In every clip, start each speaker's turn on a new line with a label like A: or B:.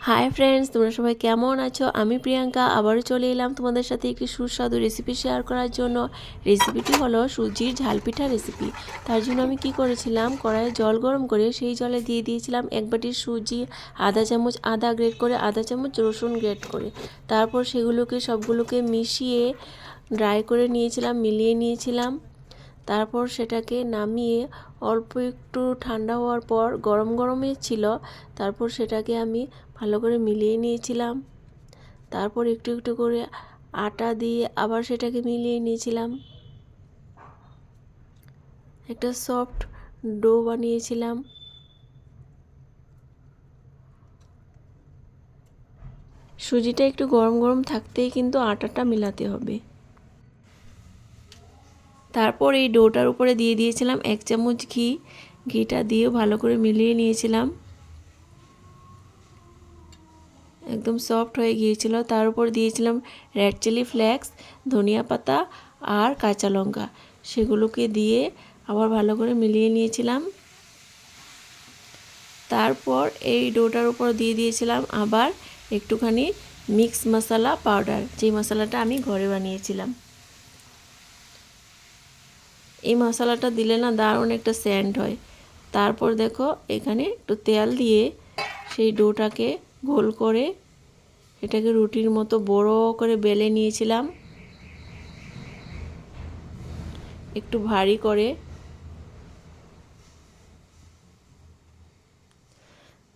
A: Hi friends, তোমরা সবাই কেমন আছো? আমি প্রিয়াঙ্কা আবারও চলে এলাম তোমাদের সাথে একটি সুস্বাদু রেসিপি শেয়ার করার জন্য। রেসিপিটি হলো সুজির ঝালপিঠা রেসিপি। তার জন্য আমি কি করেছিলাম, কড়াইয়ে জল গরম করে সেই জলে দিয়ে দিয়েছিলাম 1 বাটি সুজি, আধা চামচ আদা গ্রেট করে, আধা চামচ রসুন গ্রেট করে। তারপর সেগুলোকে সবগুলোকে মিশিয়ে ড্রাই করে নিয়েছিলাম, মিলিয়ে নিয়েছিলাম। তারপর সেটাকে নামিয়ে অল্প একটু ঠান্ডা হওয়ার পর গরম গরমই ছিল, তারপর সেটাকে আমি ভালো করে মিলিয়ে নিয়েছিলাম। তারপর একটু একটু করে আটা দিয়ে আবার সেটাকে মিলিয়ে নিয়েছিলাম। একটা সফট ডো বানিয়েছিলাম। সুজিটা একটু গরম গরম থাকতেই কিন্তু আটাটা মেলাতে হবে। তারপর এই ডোটার উপরে দিয়ে দিয়েছিলাম 1 চামচ ঘি। ঘিটা দিয়ে ভালো করে মিলিয়ে নিয়েছিলাম। একদম সফট হয়ে গিয়েছিল। তার উপর দিয়েছিলাম রেড চিলি ফ্লেক্স, ধনিয়া পাতা আর কাঁচা লঙ্কা। সেগুলোকে দিয়ে আবার ভালো করে মিলিয়ে নিয়েছিলাম। তারপর এই ডোটার উপর দিয়ে দিয়েছিলাম আবার একটুখানি মিক্স মশলা পাউডার, যে মশলাটা আমি ঘরে বানিয়েছিলাম। এই মশলাটা দিলে না দারুণ একটা সেন্ট হয়। তারপর দেখো এখানে একটু তেল দিয়ে সেই ডোটাকে গোল করে এটাকে রুটির মতো বড় করে বেলে নিয়েছিলাম, একটু ভারী করে।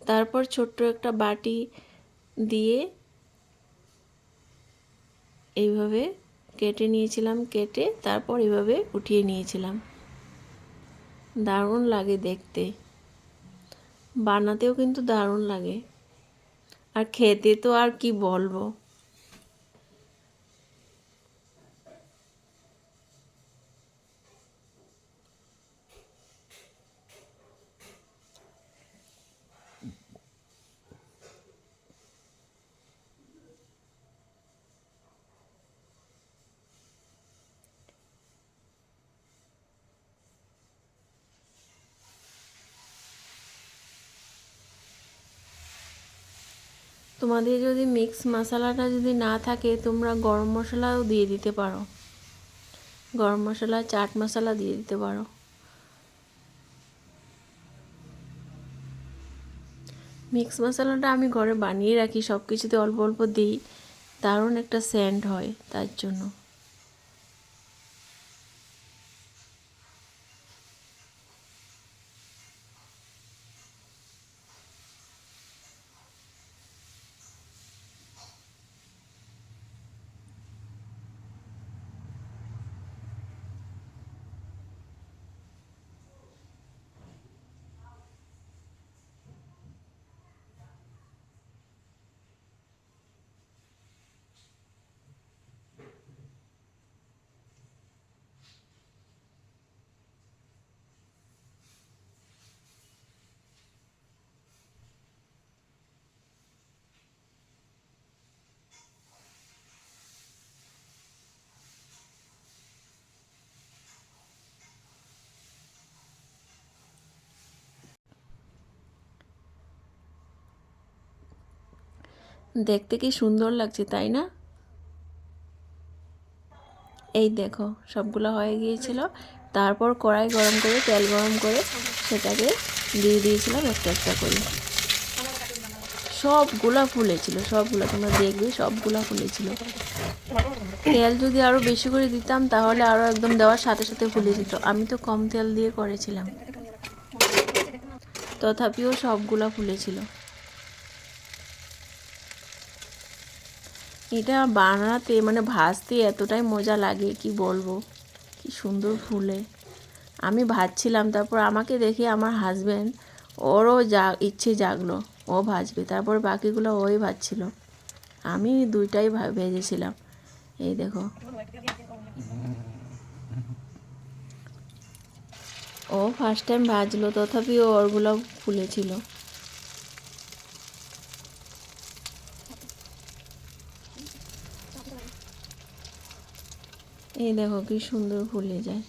A: তারপর ছোট্ট একটা বাটি দিয়ে এইভাবে কেটে নিয়েছিলাম, কেটে তারপর এইভাবে উঠিয়ে নিয়েছিলাম। দারুণ লাগে দেখতে, বানাতেও কিন্তু দারুণ লাগে, আর খেতে তো আর কি বলবো। তোমাদের যদি মিক্স মশলাটা যদি না থাকে, তোমরা গরম মশলাও দিয়ে দিতে পারো। গরম মশলা, চাট মশলা দিয়ে দিতে পারো। মিক্স মশলাটা আমি ঘরে বানিয়ে রাখি, সব কিছুতে অল্প অল্প দিই, দারুণ একটা সেন্ট হয় তার জন্য। দেখতে কি সুন্দর লাগছে, তাই না? এই দেখো সবগুলো হয়ে গিয়েছিল। তারপর কড়াই গরম করে, তেল গরম করে সেটাকে দিয়ে দিয়েছিলাম একটা একটা করে। সবগুলা ফুলেছিল, সবগুলা তোমরা দেখবে সবগুলা ফুলেছিল। তেল যদি আরও বেশি করে দিতাম তাহলে আরও একদম দেওয়ার সাথে সাথে ফুলে যেত। আমি তো কম তেল দিয়ে করেছিলাম, তথাপিও সবগুলা ফুলেছিল। এটা বানাতে মানে ভাজতে এতটাই মজা লাগে কি বলবো, কি সুন্দর ফুলে। আমি ভাজছিলাম, তারপর আমাকে দেখে আমার হাজব্যান্ড, ওরও ইচ্ছে জাগলো, ও ভাজবে। তারপর বাকিগুলো ওই ভাজছিল, আমি দুইটাই ভেজেছিলাম। এই দেখো ও ফার্স্ট টাইম ভাজলো, তথাপিও ওরগুলো ফুলেছিল। এই দেখো কি সুন্দর ফুলে যায়।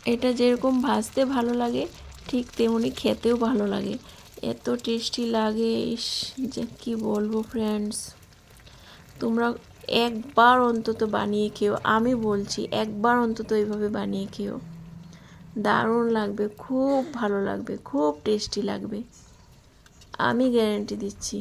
A: এটা যেরকম ভাজতে ভালো লাগে ঠিক তেমনি খেতেও ভালো লাগে, এত টেস্টি লাগে। ইস, যে কী বলবো ফ্রেন্ডস, তোমরা একবার অন্তত বানিয়ে খেও, আমি বলছি একবার অন্তত এইভাবে বানিয়ে খেও, দারুণ লাগবে, খুব ভালো লাগবে, খুব টেস্টি লাগবে, আমি গ্যারান্টি দিচ্ছি।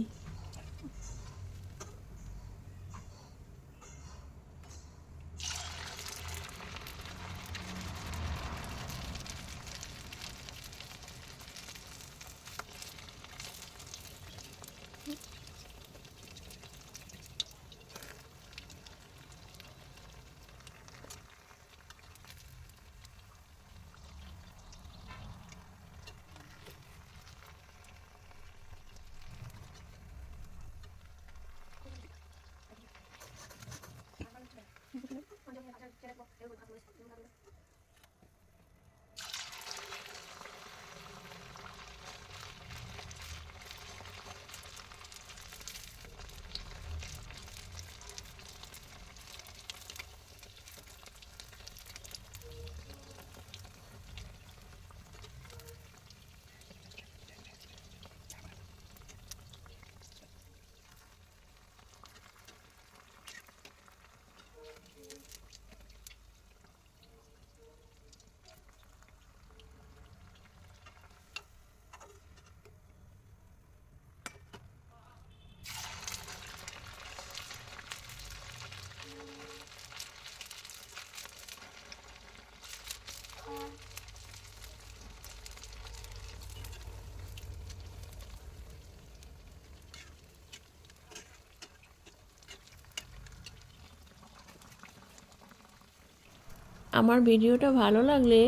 A: আমার ভিডিওটা ভালো লাগলে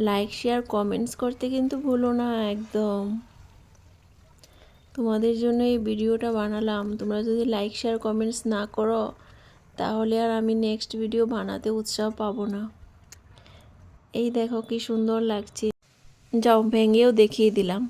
A: লাইক শেয়ার কমেন্টস করতে কিন্তু ভুলো না একদম। তোমাদের জন্য এই ভিডিওটা বানালাম, তোমরা যদি লাইক শেয়ার কমেন্টস না করো তাহলে আর আমি নেক্সট ভিডিও বানাতে উৎসাহ পাবো না। এই দেখো কি সুন্দর লাগছে, যাও ভেঙেও দেখিয়ে দিলাম।